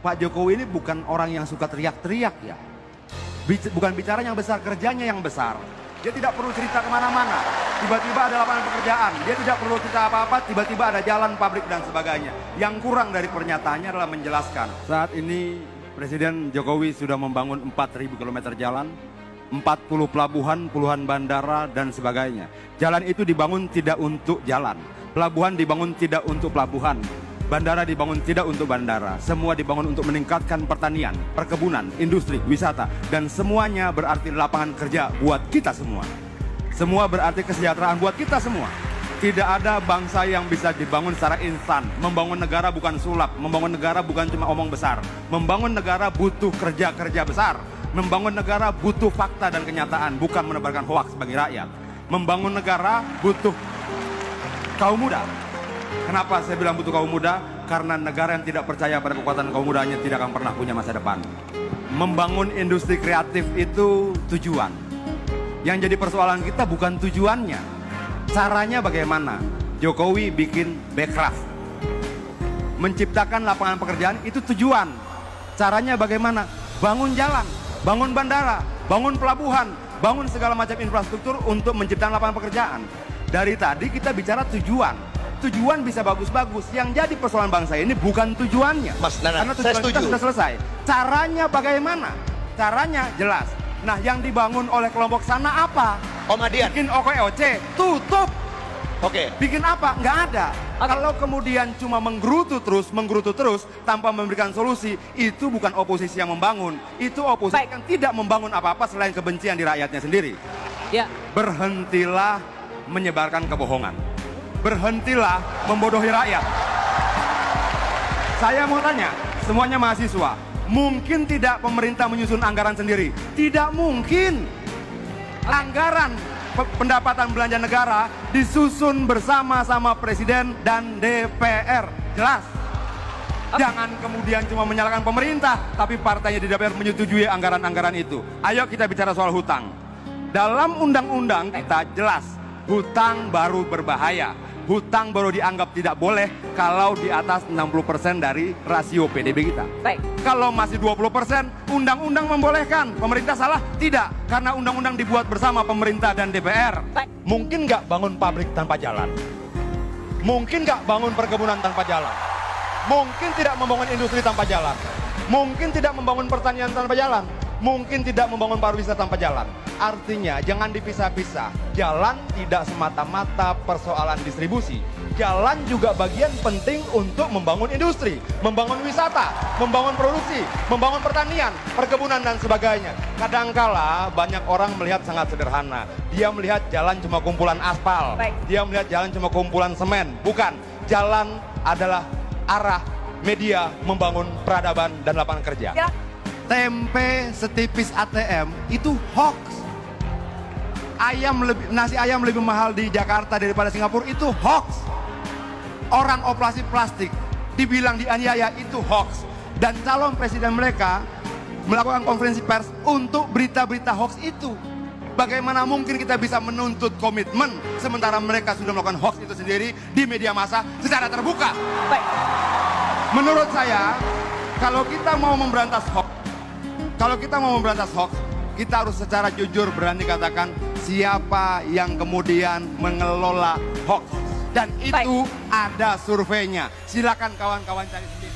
Pak Jokowi ini bukan orang yang suka teriak-teriak ya. Bukan bicara yang besar, kerjanya yang besar. Dia tidak perlu cerita kemana-mana. Tiba-tiba ada lapangan pekerjaan. Dia tidak perlu cerita apa-apa, tiba-tiba ada jalan, pabrik, dan sebagainya. Yang kurang dari pernyataannya adalah menjelaskan. Saat ini Presiden Jokowi sudah membangun 4.000 km jalan, 40 pelabuhan, puluhan bandara, dan sebagainya. Jalan itu dibangun tidak untuk jalan. Pelabuhan dibangun tidak untuk pelabuhan. Bandara dibangun tidak untuk bandara. Semua dibangun untuk meningkatkan pertanian, perkebunan, industri, wisata. Dan semuanya berarti lapangan kerja buat kita semua. Semua berarti kesejahteraan buat kita semua. Tidak ada bangsa yang bisa dibangun secara instan. Membangun negara bukan sulap. Membangun negara bukan cuma omong besar. Membangun negara butuh kerja-kerja besar. Membangun negara butuh fakta dan kenyataan, bukan menebarkan hoaks bagi rakyat. Membangun negara butuh kaum muda. Kenapa saya bilang butuh kaum muda? Karena negara yang tidak percaya pada kekuatan kaum mudanya tidak akan pernah punya masa depan. Membangun industri kreatif itu tujuan. Yang jadi persoalan kita bukan tujuannya. Caranya bagaimana? Jokowi bikin Bekraf. Menciptakan lapangan pekerjaan itu tujuan. Caranya bagaimana? Bangun jalan, bangun bandara, bangun pelabuhan, bangun segala macam infrastruktur untuk menciptakan lapangan pekerjaan. Dari tadi kita bicara tujuan. Tujuan bisa bagus-bagus. Yang jadi persoalan bangsa ini bukan tujuannya. Mas Nana, karena tujuan kita sudah selesai. Caranya bagaimana? Caranya jelas. Nah, yang dibangun oleh kelompok sana apa? Om Adian. Bikin OKOC, tutup. Oke. Bikin apa? Nggak ada. Kalau kemudian cuma menggerutu terus tanpa memberikan solusi, itu bukan oposisi yang membangun. Itu oposisi yang tidak membangun apa-apa selain kebencian di rakyatnya sendiri. Ya. Berhentilah menyebarkan kebohongan. Berhentilah membodohi rakyat. Saya mau tanya, semuanya mahasiswa, mungkin tidak pemerintah menyusun anggaran sendiri? Tidak mungkin. Anggaran pendapatan belanja negara disusun bersama-sama Presiden dan DPR. Jelas. Jangan kemudian cuma menyalahkan pemerintah, tapi partainya di DPR menyetujui anggaran-anggaran itu. Ayo kita bicara soal hutang. Dalam undang-undang kita jelas, hutang baru berbahaya. Hutang baru dianggap tidak boleh kalau di atas 60% dari rasio PDB kita. Baik. Kalau masih 20%, undang-undang membolehkan. Pemerintah salah? Tidak. Karena undang-undang dibuat bersama pemerintah dan DPR. Baik. Mungkin nggak bangun pabrik tanpa jalan? Mungkin nggak bangun perkebunan tanpa jalan? Mungkin tidak membangun industri tanpa jalan? Mungkin tidak membangun pertanian tanpa jalan? Mungkin tidak membangun pariwisata tanpa jalan. Artinya jangan dipisah-pisah. Jalan tidak semata-mata persoalan distribusi. Jalan juga bagian penting untuk membangun industri, membangun wisata, membangun produksi, membangun pertanian, perkebunan, dan sebagainya. Kadangkala banyak orang melihat sangat sederhana. Dia melihat jalan cuma kumpulan aspal. Baik. Dia melihat jalan cuma kumpulan semen. Bukan. Jalan adalah arah media membangun peradaban dan lapangan kerja. Ya. Tempe setipis ATM itu hoax. Nasi ayam lebih mahal di Jakarta daripada Singapura itu hoax. Orang operasi plastik dibilang dianiaya itu hoax. Dan calon presiden mereka melakukan konferensi pers untuk berita-berita hoax itu. Bagaimana mungkin kita bisa menuntut komitmen sementara mereka sudah melakukan hoax itu sendiri di media massa secara terbuka. Baik. Menurut saya, kalau kita mau memberantas hoax, kita harus secara jujur berani katakan siapa yang kemudian mengelola hoax. Dan itu ada surveinya. Silakan kawan-kawan cari sendiri.